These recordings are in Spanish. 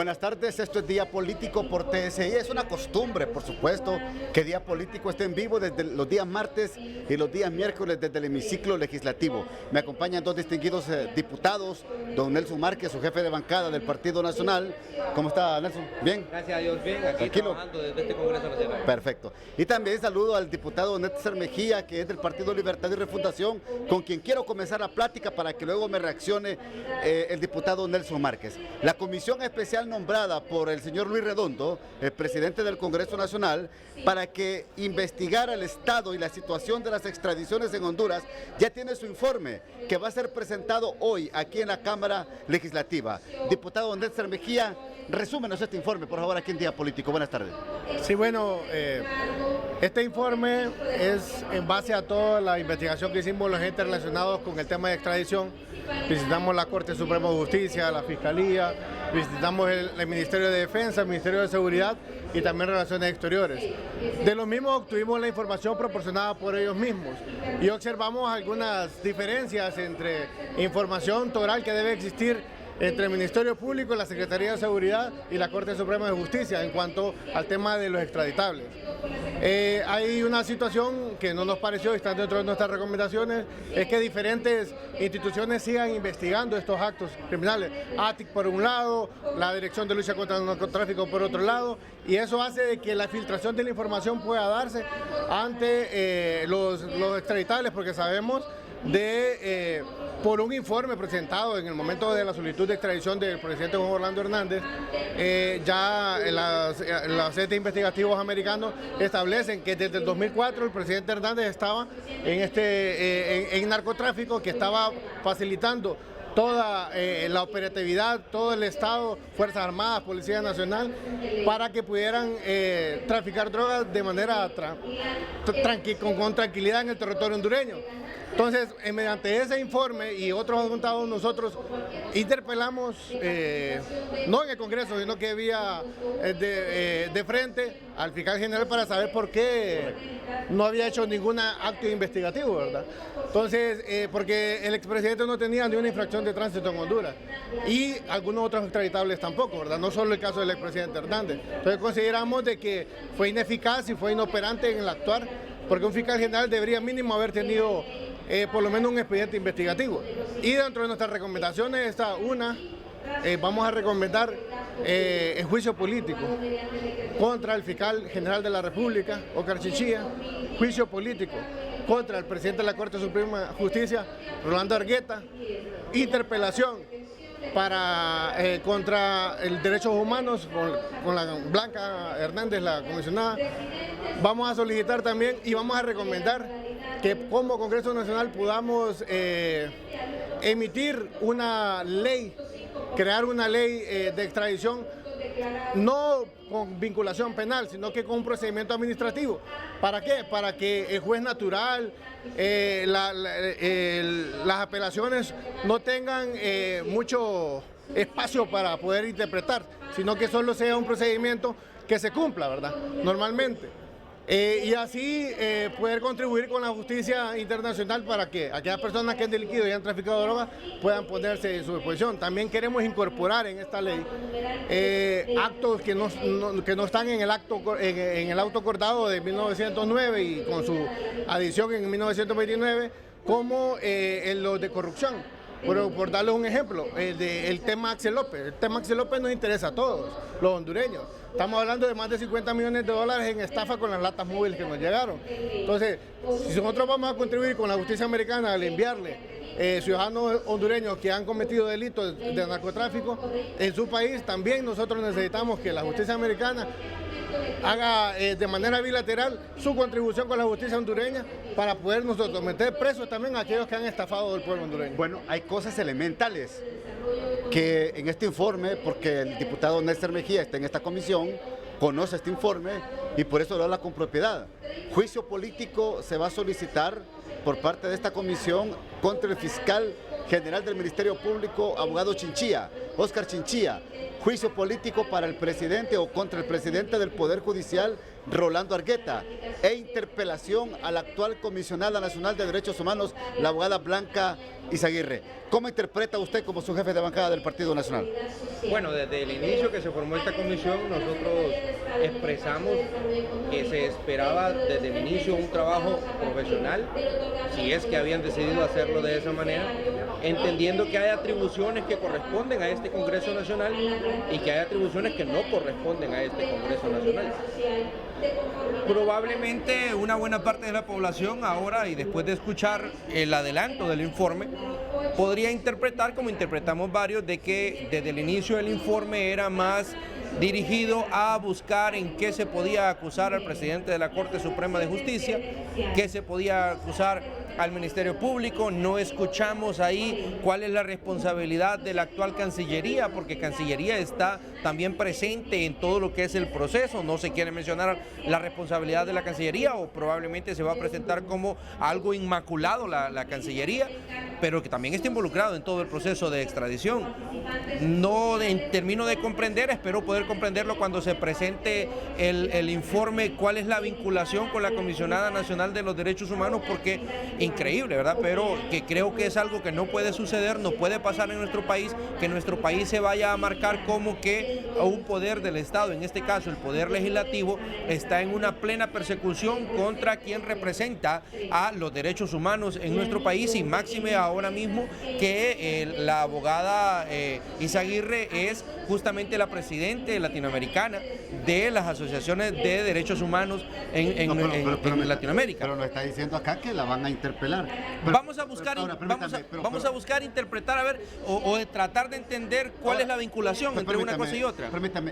Buenas tardes, esto es Día Político por TSI. Es una costumbre, por supuesto, que Día Político esté en vivo desde los días martes y los días miércoles desde el hemiciclo legislativo. Me acompañan dos distinguidos diputados, don Nelson Márquez, su jefe de bancada del Partido Nacional. ¿Cómo está, Nelson? ¿Bien? Gracias a Dios, bien, aquí Tranquilo. trabajando desde este Congreso Nacional. Perfecto. Y también saludo al diputado Netzer Mejía, que es del Partido Libertad y Refundación, con quien quiero comenzar la plática para que luego me reaccione el diputado Nelson Márquez. La comisión especial nombrada por el señor Luis Redondo, el presidente del Congreso Nacional, para que investigara el estado y la situación de las extradiciones en Honduras, ya tiene su informe que va a ser presentado hoy aquí en la Cámara Legislativa. Diputado Netzer Mejía, resúmenos este informe, por favor, aquí en Día Político. Buenas tardes. Sí, bueno, este informe es en base a toda la investigación que hicimos los entes relacionados con el tema de extradición. Visitamos la Corte Suprema de Justicia, la Fiscalía, visitamos el Ministerio de Defensa, el Ministerio de Seguridad y también Relaciones Exteriores. De los mismos obtuvimos la información proporcionada por ellos mismos y observamos algunas diferencias entre información total que debe existir entre el Ministerio Público, la Secretaría de Seguridad y la Corte Suprema de Justicia en cuanto al tema de los extraditables. Hay una situación que no nos pareció, está dentro de nuestras recomendaciones, es que diferentes instituciones sigan investigando estos actos criminales. ATIC por un lado, la Dirección de Lucha contra el Narcotráfico por otro lado, y eso hace de que la filtración de la información pueda darse ante los extraditables, porque sabemos por un informe presentado en el momento de la solicitud de extradición del presidente Juan Orlando Hernández, ya los entes investigativos americanos establecen que desde el 2004 el presidente Hernández estaba en narcotráfico, que estaba facilitando toda la operatividad, todo el Estado, Fuerzas Armadas, Policía Nacional, para que pudieran traficar drogas de manera con tranquilidad en el territorio hondureño. Entonces, mediante ese informe y otros adjuntados, nosotros interpelamos, no en el Congreso, sino que vía de frente al fiscal general para saber por qué no había hecho ningún acto investigativo, ¿verdad? Entonces, porque el expresidente no tenía ni una infracción de tránsito en Honduras y algunos otros extraditables tampoco, ¿verdad? No solo el caso del expresidente Hernández. Entonces, consideramos de que fue ineficaz y fue inoperante en el actuar, porque un fiscal general debería mínimo haber tenido por lo menos un expediente investigativo. Y dentro de nuestras recomendaciones está vamos a recomendar el juicio político contra el fiscal general de la República, Óscar Chinchilla, juicio político contra el presidente de la Corte Suprema de Justicia, Rolando Argueta, interpelación contra el derechos humanos con la Blanca Hernández, la comisionada. Vamos a solicitar también y vamos a recomendar que como Congreso Nacional podamos emitir una ley, crear una ley de extradición, no con vinculación penal, sino que con un procedimiento administrativo. ¿Para qué? Para que el juez natural, las apelaciones no tengan mucho espacio para poder interpretar, sino que solo sea un procedimiento que se cumpla, ¿verdad? Normalmente. Y así poder contribuir con la justicia internacional para que aquellas personas que han delinquido y han traficado drogas puedan ponerse en su disposición. También queremos incorporar en esta ley actos que no están en el auto acordado de 1909 y con su adición en 1929, como los de corrupción. Por darles un ejemplo, el tema Axel López. El tema Axel López nos interesa a todos, los hondureños. Estamos hablando de más de 50 millones de dólares en estafa con las latas móviles que nos llegaron. Entonces, si nosotros vamos a contribuir con la justicia americana al enviarle ciudadanos hondureños que han cometido delitos de narcotráfico en su país, también nosotros necesitamos que la justicia americana haga de manera bilateral su contribución con la justicia hondureña para poder nosotros meter presos también a aquellos que han estafado al pueblo hondureño. Bueno, hay cosas elementales que en este informe, porque el diputado Netzer Mejía está en esta comisión, conoce este informe y por eso lo habla con propiedad. Juicio político se va a solicitar por parte de esta comisión contra el fiscal general del Ministerio Público, abogado Chinchilla, Óscar Chinchilla, juicio político para el presidente o contra el presidente del Poder Judicial, Rolando Argueta, e interpelación a la actual comisionada nacional de derechos humanos, la abogada Blanca Izaguirre. ¿Cómo interpreta usted como su jefe de bancada del Partido Nacional? Bueno, desde el inicio que se formó esta comisión, nosotros expresamos que se esperaba desde el inicio un trabajo profesional, si es que habían decidido hacerlo de esa manera, entendiendo que hay atribuciones que corresponden a este Congreso Nacional y que hay atribuciones que no corresponden a este Congreso Nacional. Probablemente una buena parte de la población ahora, y después de escuchar el adelanto del informe, podría interpretar, como interpretamos varios, de que desde el inicio del informe era más dirigido a buscar en qué se podía acusar al presidente de la Corte Suprema de Justicia, qué se podía acusar al Ministerio Público. No escuchamos ahí cuál es la responsabilidad de la actual Cancillería, porque Cancillería está también presente en todo lo que es el proceso. No se quiere mencionar la responsabilidad de la Cancillería, o probablemente se va a presentar como algo inmaculado la Cancillería, pero que también está involucrado en todo el proceso de extradición. No termino de comprender, espero poder comprenderlo cuando se presente el informe, cuál es la vinculación con la Comisionada Nacional de los Derechos Humanos, porque increíble, ¿verdad? Pero que creo que es algo que no puede suceder, no puede pasar en nuestro país, que nuestro país se vaya a marcar como que un poder del Estado, en este caso el Poder Legislativo, está en una plena persecución contra quien representa a los derechos humanos en nuestro país, y máxime ahora mismo que la abogada Izaguirre es justamente la presidenta latinoamericana de las asociaciones de derechos humanos en Latinoamérica. Pero nos está diciendo acá que la van a interpelar. Vamos a buscar interpretar, a ver, o tratar de entender cuál es la vinculación entre una cosa y otra. Permítame,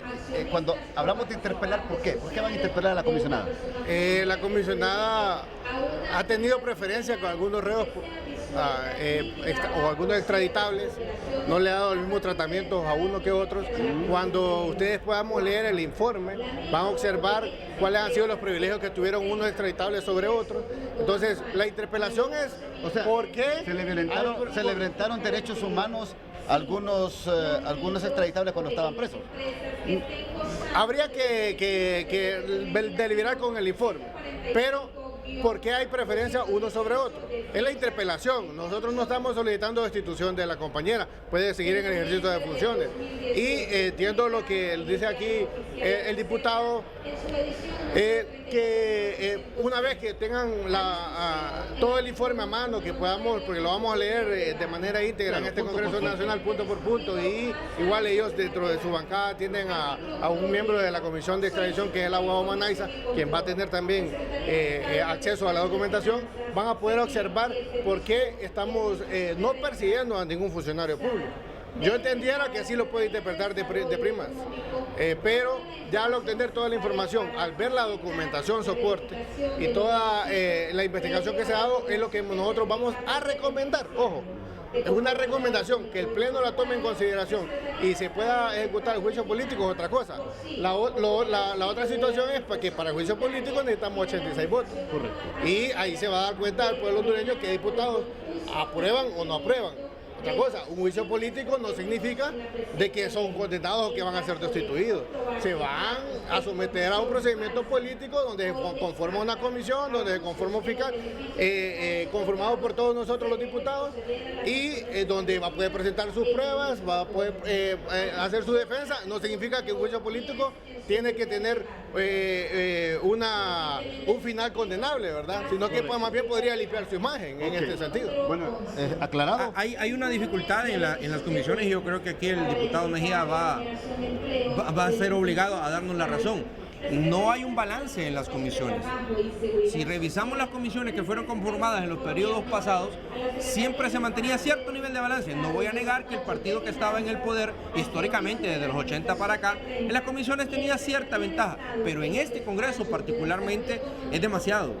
cuando hablamos de interpelar, ¿por qué? ¿Por qué van a interpelar a la comisionada? La comisionada ha tenido preferencia con algunos reos o algunos extraditables, no le ha dado el mismo tratamiento a uno que otros. Cuando ustedes podamos leer el informe, van a observar cuáles han sido los privilegios que tuvieron unos extraditables sobre otros. Entonces, la interpelación es, o sea, ¿por qué? Se le violentaron derechos humanos algunos extraditables cuando estaban presos. Habría que deliberar con el informe, pero ¿por qué hay preferencia uno sobre otro? Es la interpelación. Nosotros no estamos solicitando destitución de la compañera, puede seguir en el ejercicio de funciones. Y entiendo lo que dice aquí el diputado, que una vez que tengan todo el informe a mano, que podamos, porque lo vamos a leer de manera íntegra en este Congreso Nacional, punto por punto, y igual ellos dentro de su bancada tienen a un miembro de la Comisión de Extradición, que es el abogado Manaiza, quien va a tener también acceso a la documentación, van a poder observar por qué estamos no persiguiendo a ningún funcionario público. Yo entendiera que así lo puede interpretar de primas, pero ya al obtener toda la información, al ver la documentación, soporte y toda la investigación que se ha dado, es lo que nosotros vamos a recomendar. Ojo, es una recomendación, que el Pleno la tome en consideración y se pueda ejecutar el juicio político es otra cosa. La otra situación es que para el juicio político necesitamos 86 votos. Correcto. Y ahí se va a dar cuenta al pueblo hondureño que diputados aprueban o no aprueban. Otra cosa, un juicio político no significa de que son condenados o que van a ser destituidos. Se van a someter a un procedimiento político donde se conforma una comisión, donde se conforma un fiscal, conformado por todos nosotros los diputados, y donde va a poder presentar sus pruebas, va a poder hacer su defensa. No significa que un juicio político tiene que tener un final condenable, ¿verdad? Sino que más bien podría limpiar su imagen en este sentido. Bueno, aclarado. Hay una dificultad en las comisiones, y yo creo que aquí el diputado Mejía va a ser obligado a darnos la razón. No hay un balance en las comisiones. Si revisamos las comisiones que fueron conformadas en los periodos pasados, siempre se mantenía cierto nivel de balance. No voy a negar que el partido que estaba en el poder, históricamente desde los 80 para acá, en las comisiones tenía cierta ventaja, pero en este Congreso particularmente es demasiado.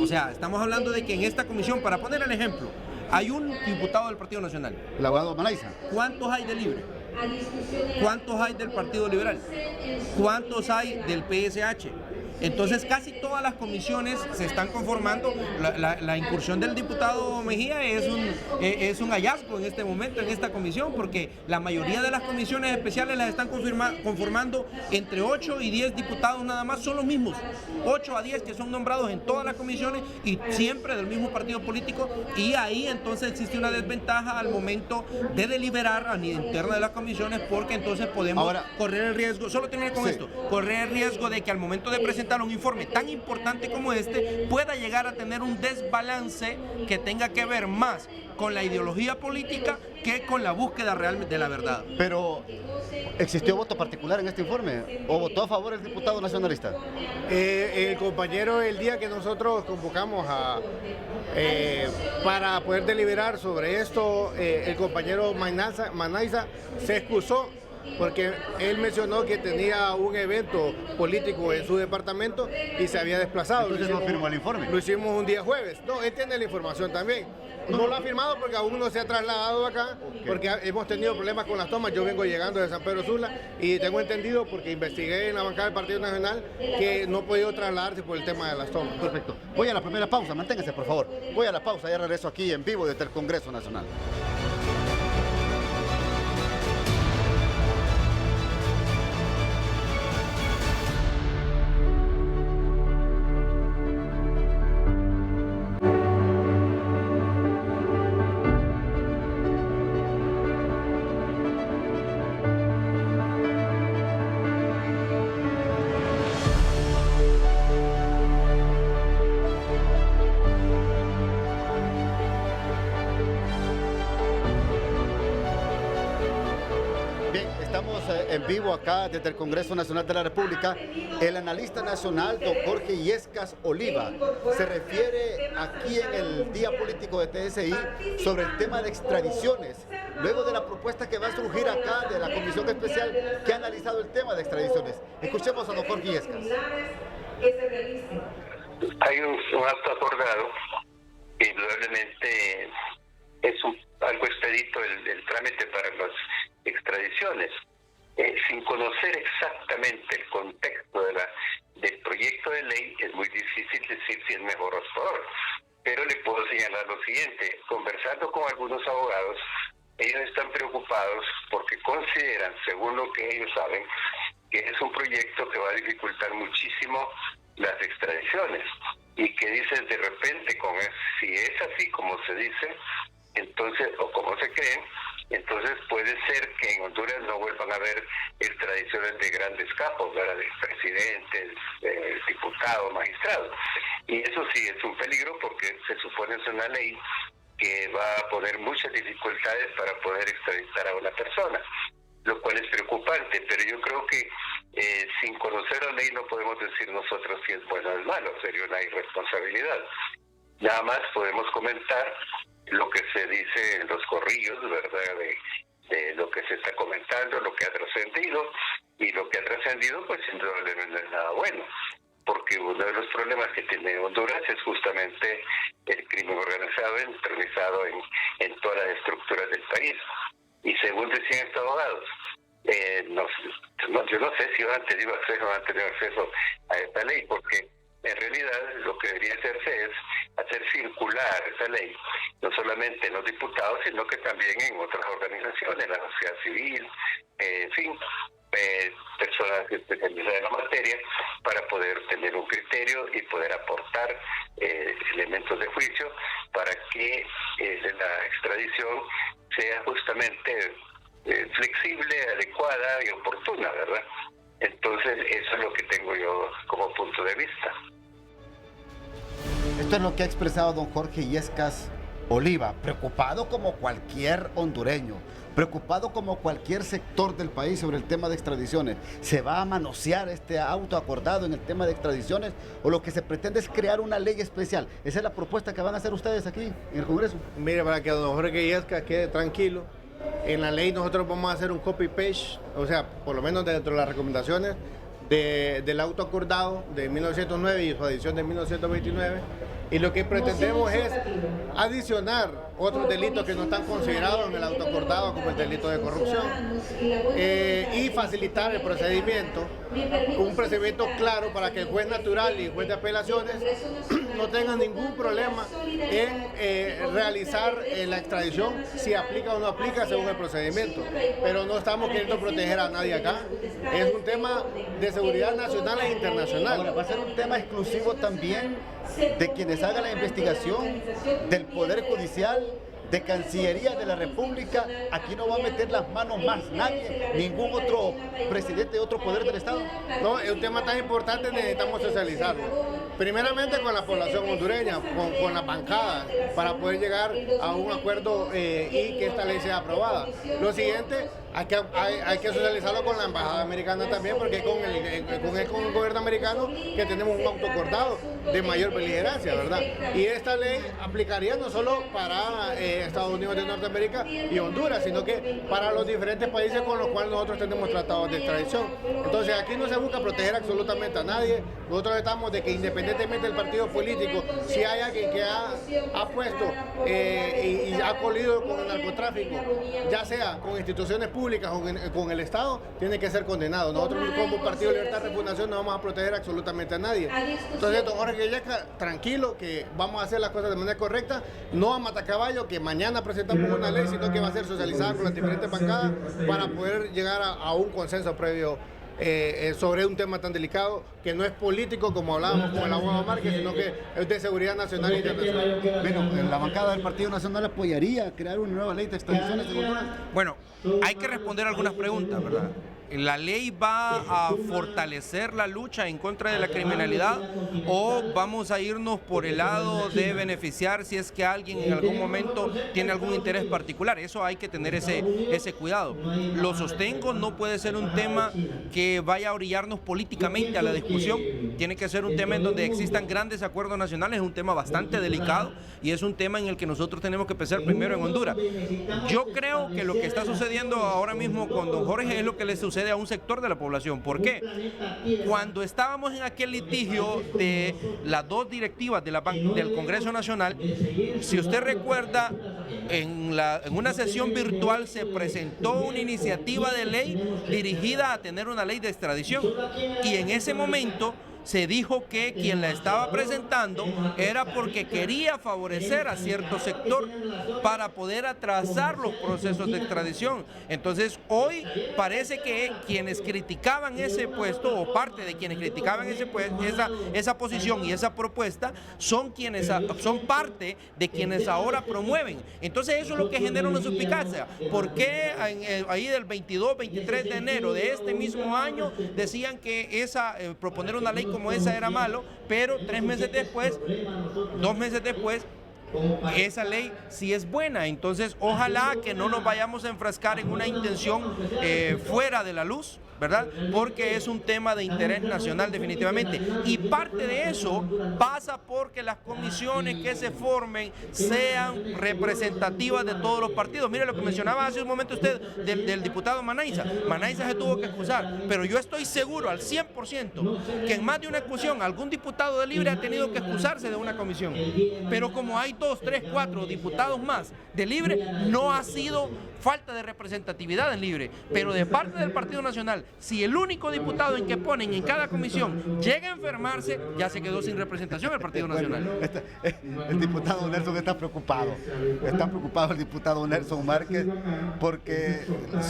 O sea, estamos hablando de que en esta comisión, para poner el ejemplo, hay un diputado del Partido Nacional. El abogado Manaiza. ¿Cuántos hay de Libre? ¿Cuántos hay del Partido Liberal? ¿Cuántos hay del PSH? Entonces casi todas las comisiones se están conformando. La incursión del diputado Mejía es un hallazgo en este momento en esta comisión, porque la mayoría de las comisiones especiales las están conformando entre 8 y 10 diputados nada más, son los mismos, 8 a 10 que son nombrados en todas las comisiones y siempre del mismo partido político, y ahí entonces existe una desventaja al momento de deliberar a nivel interno de las comisiones, porque entonces podemos correr el riesgo, solo terminar con esto, correr el riesgo de que al momento de presentar un informe tan importante como este pueda llegar a tener un desbalance que tenga que ver más con la ideología política que con la búsqueda real de la verdad. Pero, ¿existió voto particular en este informe? ¿O votó a favor el diputado nacionalista? El compañero, el día que nosotros convocamos para poder deliberar sobre esto, el compañero Manaiza se excusó porque él mencionó que tenía un evento político en su departamento y se había desplazado. Entonces no firmó el informe. Lo hicimos un día jueves. No, él tiene la información también. No lo ha firmado porque aún no se ha trasladado acá, porque hemos tenido problemas con las tomas. Yo vengo llegando de San Pedro Sula y tengo entendido, porque investigué en la bancada del Partido Nacional, que no ha podido trasladarse por el tema de las tomas. Perfecto. Voy a la primera pausa, manténgase por favor. Voy a la pausa, ya regreso aquí en vivo desde el Congreso Nacional. En vivo acá desde el Congreso Nacional de la República, el analista nacional don Jorge Illescas Oliva se refiere aquí en el Día Político de TSI sobre el tema de extradiciones, luego de la propuesta que va a surgir acá de la Comisión Especial que ha analizado el tema de extradiciones. Escuchemos a don Jorge Illescas. Hay un acto acordado, indudablemente es algo expedito el trámite para las extradiciones. Sin conocer exactamente el contexto del proyecto de ley, es muy difícil decir si es mejor o peor. Pero le puedo señalar lo siguiente: conversando con algunos abogados, ellos están preocupados porque consideran, según lo que ellos saben, que es un proyecto que va a dificultar muchísimo las extradiciones, y que dicen de repente, si es así como se dice, entonces, o como se cree, entonces puede ser que en Honduras no vuelvan a haber extradiciones de grandes capos, ¿verdad?, de presidentes, diputados, magistrados. Y eso sí es un peligro, porque se supone es una ley que va a poner muchas dificultades para poder extraditar a una persona, lo cual es preocupante. Pero yo creo que sin conocer la ley no podemos decir nosotros si es bueno o es malo, sería una irresponsabilidad. Nada más podemos comentar lo que se dice en los corrillos, ¿verdad?, de lo que se está comentando, lo que ha trascendido, y lo que ha trascendido pues indudablemente no es nada bueno, porque uno de los problemas que tiene Honduras es justamente el crimen organizado internalizado en todas las estructuras del país. Y según decían estos abogados, yo no sé si van a tener acceso a esta ley, porque en realidad lo que debería hacerse es hacer circular esa ley, no solamente en los diputados, sino que también en otras organizaciones, la sociedad civil, en fin, personas especializadas en la materia, para poder tener un criterio y poder aportar elementos de juicio para que la extradición sea justamente flexible, adecuada y oportuna, ¿verdad? Entonces, eso es lo que tengo yo como punto de vista. Esto es lo que ha expresado don Jorge Illescas Oliva, preocupado como cualquier hondureño, preocupado como cualquier sector del país sobre el tema de extradiciones. ¿Se va a manosear este auto acordado en el tema de extradiciones, o lo que se pretende es crear una ley especial? Esa es la propuesta que van a hacer ustedes aquí en el Congreso. Mire, para que don Jorge Illescas quede tranquilo, en la ley nosotros vamos a hacer un copy-paste, o sea, por lo menos dentro de las recomendaciones del auto acordado de 1909 y su adición de 1929, y lo que pretendemos es adicionar otros delitos que no están considerados en el autoacordado, como el delito de corrupción, y facilitar el procedimiento, un procedimiento claro para que el juez natural y el juez de apelaciones no tengan ningún problema en realizar la extradición, si aplica o no aplica según el procedimiento. Pero no estamos queriendo proteger a nadie acá, es un tema de seguridad nacional e internacional. Ahora, va a ser un tema exclusivo también de quienes hagan la investigación, del Poder Judicial, de Cancillería de la República. Aquí no va a meter las manos más nadie, ningún otro presidente de otro poder del Estado. No, es un tema tan importante, necesitamos socializarlo. Primeramente con la población hondureña, con las bancadas, para poder llegar a un acuerdo y que esta ley sea aprobada. Lo siguiente, hay que socializarlo con la embajada americana también, porque es con el gobierno americano que tenemos un autoacordado de mayor beligerancia, ¿verdad? Y esta ley aplicaría no solo para Estados Unidos de Norteamérica y Honduras, sino que para los diferentes países con los cuales nosotros tenemos tratados de extradición. Entonces aquí no se busca proteger absolutamente a nadie. Nosotros estamos de que independientemente del partido político, si hay alguien que ha puesto y ha colido con el narcotráfico, ya sea con instituciones públicas o con el Estado, tiene que ser condenado. Nosotros como Partido Libertad y Refundación no vamos a proteger absolutamente a nadie. Entonces, don Jorge Guilleca, tranquilo, que vamos a hacer las cosas de manera correcta, no a matacaballo, que mañana presentamos una ley, sino que va a ser socializada con las diferentes bancadas para poder llegar a un consenso previo sobre un tema tan delicado, que no es político como hablábamos con el abogado Márquez, sino que es de seguridad nacional e internacional. Bueno, la bancada del Partido Nacional apoyaría crear una nueva ley de extradiciones en Honduras. Bueno, hay que responder algunas preguntas, ¿verdad? ¿La ley va a fortalecer la lucha en contra de la criminalidad o vamos a irnos por el lado de beneficiar si es que alguien en algún momento tiene algún interés particular? Eso hay que tener ese cuidado. Lo sostengo, no puede ser un tema que vaya a orillarnos políticamente a la discusión. Tiene que ser un tema en donde existan grandes acuerdos nacionales. Es un tema bastante delicado y es un tema en el que nosotros tenemos que pensar primero en Honduras. Yo creo que lo que está sucediendo ahora mismo con don Jorge es lo que le sucede a un sector de la población. ¿Por qué? Cuando estábamos en aquel litigio de las dos directivas del Congreso Nacional, si usted recuerda, en una sesión virtual se presentó una iniciativa de ley dirigida a tener una ley de extradición y en ese momento se dijo que quien la estaba presentando era porque quería favorecer a cierto sector para poder atrasar los procesos de extradición. Entonces hoy parece que quienes criticaban ese puesto o parte de quienes criticaban esa posición y esa propuesta son parte de quienes ahora promueven. Entonces eso es lo que genera una suspicacia. ¿Por qué ahí del 22, 23 de enero de este mismo año decían que proponer una ley como esa era malo, pero 2 meses después, esa ley sí es buena? Entonces ojalá que no nos vayamos a enfrascar en una intención fuera de la luz, ¿verdad? Porque es un tema de interés nacional definitivamente. Y parte de eso pasa porque las comisiones que se formen sean representativas de todos los partidos. Mire lo que mencionaba hace un momento usted del diputado Manaiza. Manaiza se tuvo que excusar, pero yo estoy seguro al 100% que en más de una exclusión algún diputado de Libre ha tenido que excusarse de una comisión. Pero como hay 2, 3, 4 diputados más de Libre, no ha sido falta de representatividad en Libre, pero de parte del Partido Nacional, si el único diputado en que ponen en cada comisión llega a enfermarse, ya se quedó sin representación el Partido Nacional. El diputado Nelson está preocupado el diputado Nelson Márquez, porque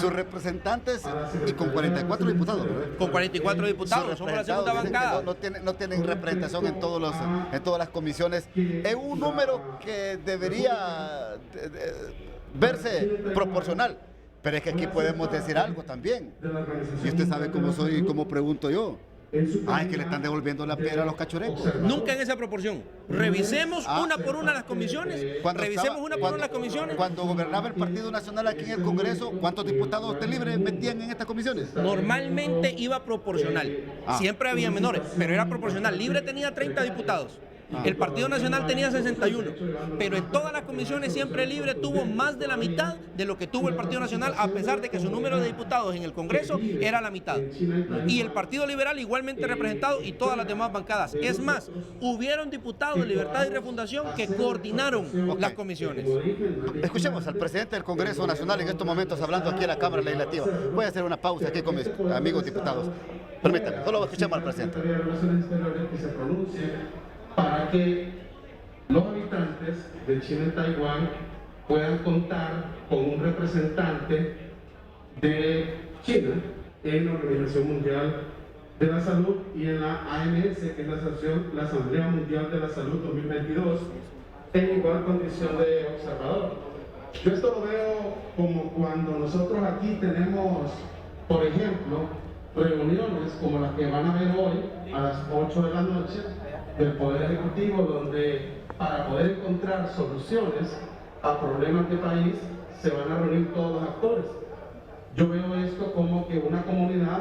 sus representantes, y con 44 diputados, ¿verdad? Con 44 diputados, somos la segunda bancada. No tienen representación en todas las comisiones. Es un número que debería verse proporcional, pero es que aquí podemos decir algo también, y usted sabe cómo soy y cómo pregunto yo. Es que le están devolviendo la piedra a los cachurecos. Nunca en esa proporción. Revisemos una por una las comisiones. Cuando gobernaba el Partido Nacional aquí en el Congreso, ¿cuántos diputados de Libre metían en estas comisiones? Normalmente iba proporcional. Siempre había menores, pero era proporcional. Libre tenía 30 diputados. El Partido Nacional tenía 61, pero en todas las comisiones Siempre Libre tuvo más de la mitad de lo que tuvo el Partido Nacional, a pesar de que su número de diputados en el Congreso era la mitad. Y el Partido Liberal igualmente representado y todas las demás bancadas. Es más, hubieron diputados de Libertad y Refundación que coordinaron las comisiones. Escuchemos al presidente del Congreso Nacional en estos momentos hablando aquí en la Cámara Legislativa. Voy a hacer una pausa aquí con mis amigos diputados. Permítanme, solo escuchemos al presidente. Que se pronuncie para que los habitantes de China y Taiwán puedan contar con un representante de China en la Organización Mundial de la Salud y en la AMS, que es la Asamblea Mundial de la Salud 2022, en igual condición de observador. Yo esto lo veo como cuando nosotros aquí tenemos, por ejemplo, reuniones como las que van a ver hoy a las 8 de la noche del Poder Ejecutivo, donde para poder encontrar soluciones a problemas de país se van a reunir todos los actores. Yo veo esto como que una comunidad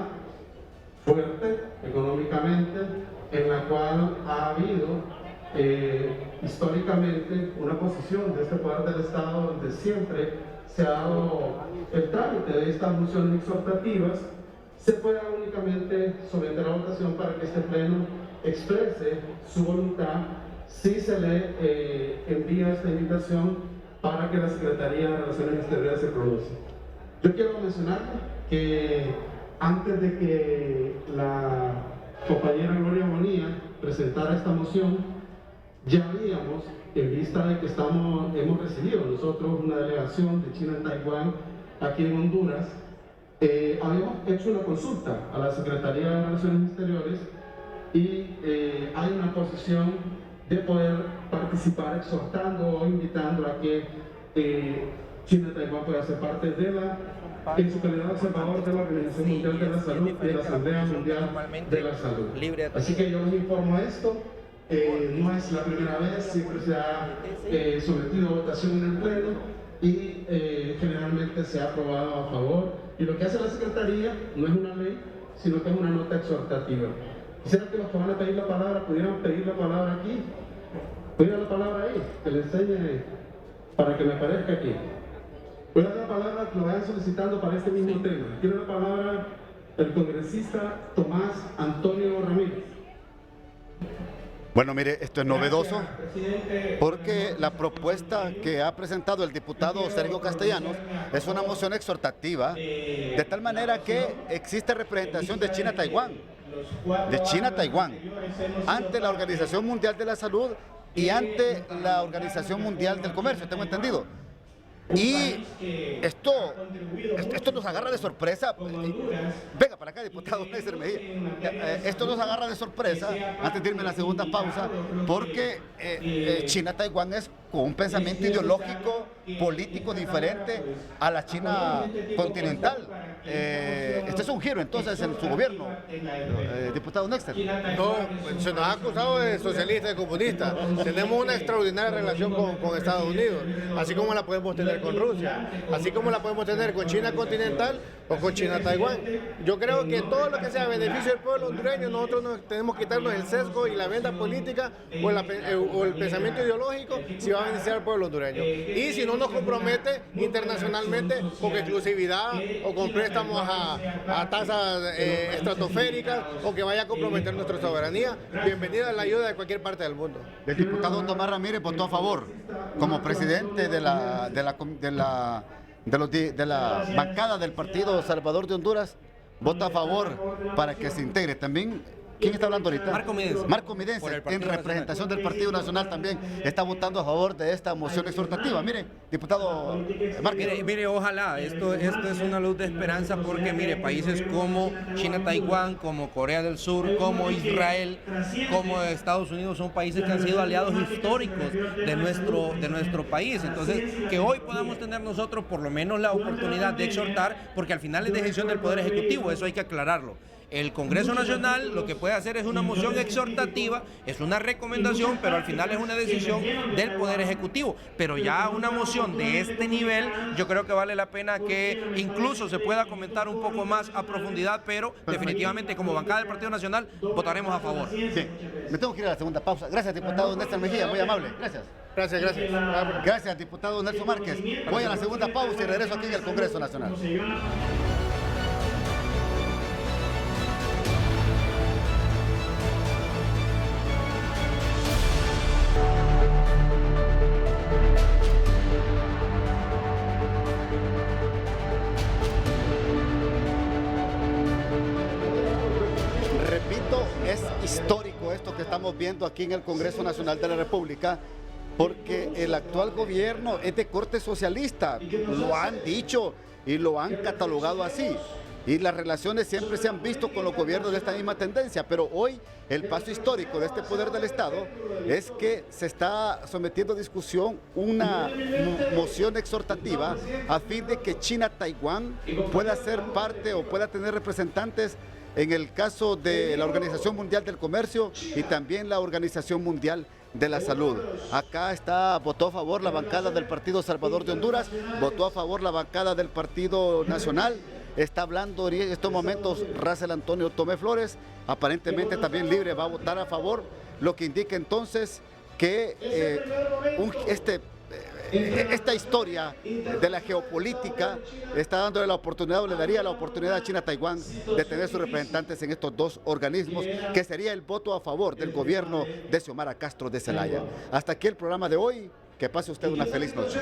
fuerte económicamente, en la cual ha habido históricamente una posición de este poder del Estado donde siempre se ha dado el trámite de estas mociones exhortativas, se pueda únicamente someter a votación para que este pleno exprese su voluntad si se le envía esta invitación para que la Secretaría de Relaciones Exteriores se pronuncie. Yo quiero mencionar que antes de que la compañera Gloria Bonilla presentara esta moción, ya habíamos, en vista de que hemos recibido nosotros una delegación de China en Taiwán aquí en Honduras, habíamos hecho una consulta a la Secretaría de Relaciones Exteriores y hay una posición de poder participar exhortando o invitando a que China y Taiwán pueda ser parte en su calidad de observador de la Organización Mundial de la Salud y de la Asamblea Mundial de la Salud. Así que yo les informo esto. No es la primera vez, siempre se ha sometido a votación en el Pleno y generalmente se ha aprobado a favor. Y lo que hace la Secretaría no es una ley, sino que es una nota exhortativa. Quisiera que los que van a pedir la palabra pudieran pedir la palabra aquí. Pidieran la palabra ahí, que le enseñe para que me aparezca aquí. Voy a dar la palabra que lo vayan solicitando para este mismo tema. Quiero la palabra el congresista Tomás Antonio Ramírez. Bueno, mire, esto es novedoso porque la propuesta que ha presentado el diputado Sergio Castellanos es una moción exhortativa, de tal manera que existe representación de China-Taiwán, ante la Organización Mundial de la Salud y ante la Organización Mundial del Comercio, tengo entendido. Y esto nos agarra de sorpresa. Venga para acá, diputado Néstor Mejía. Esto nos agarra de sorpresa, antes de irme a la segunda pausa, porque China-Taiwán es con un pensamiento ideológico, político diferente a la China continental. Este es un giro entonces en su gobierno, diputado Néstor. No, se nos ha acusado de socialista y comunista. Tenemos una extraordinaria relación con Estados Unidos, así como la podemos tener con Rusia, así como la podemos tener con China continental o con China-Taiwán. Yo creo que todo lo que sea beneficio del pueblo hondureño, nosotros tenemos que quitarnos el sesgo y la venda política o el pensamiento ideológico si va a beneficiar al pueblo hondureño. Y si no nos compromete internacionalmente con exclusividad o con préstamos a tasas estratosféricas o que vaya a comprometer nuestra soberanía, bienvenida a la ayuda de cualquier parte del mundo. El diputado Tomás Ramírez votó a favor como presidente de la bancada del Partido Salvador de Honduras, vota a favor para que se integre también. ¿Quién está hablando ahorita? Marco Midense, en representación del Partido Nacional, también está votando a favor de esta moción exhortativa. Mire, diputado Marco. Mire, ojalá, esto es una luz de esperanza porque, mire, países como China-Taiwán, como Corea del Sur, como Israel, como Estados Unidos son países que han sido aliados históricos de nuestro país. Entonces, que hoy podamos tener nosotros por lo menos la oportunidad de exhortar, porque al final es decisión del Poder Ejecutivo, eso hay que aclararlo. El Congreso Nacional lo que puede hacer es una moción exhortativa, es una recomendación, pero al final es una decisión del Poder Ejecutivo. Pero ya una moción de este nivel, yo creo que vale la pena que incluso se pueda comentar un poco más a profundidad, pero definitivamente como bancada del Partido Nacional votaremos a favor. Sí, me tengo que ir a la segunda pausa. Gracias, diputado Néstor Mejía, muy amable. Gracias. Gracias. Gracias, diputado Nelson Márquez. Voy a la segunda pausa y regreso aquí en el Congreso Nacional. Repito, es histórico esto que estamos viendo aquí en el Congreso Nacional de la República, porque el actual gobierno es de corte socialista, lo han dicho y lo han catalogado así. Y las relaciones siempre se han visto con los gobiernos de esta misma tendencia, pero hoy el paso histórico de este poder del Estado es que se está sometiendo a discusión una moción exhortativa a fin de que China-Taiwán pueda ser parte o pueda tener representantes en el caso de la Organización Mundial del Comercio y también la Organización Mundial de la Salud. Acá votó a favor la bancada del Partido Salvador de Honduras, votó a favor la bancada del Partido Nacional. Está hablando en estos momentos Racel Antonio Tomé Flores, aparentemente también Libre va a votar a favor, lo que indica entonces que esta historia de la geopolítica está dándole la oportunidad, o le daría la oportunidad a China-Taiwán de tener sus representantes en estos dos organismos, que sería el voto a favor del gobierno de Xiomara Castro de Zelaya. Hasta aquí el programa de hoy, que pase usted una feliz noche.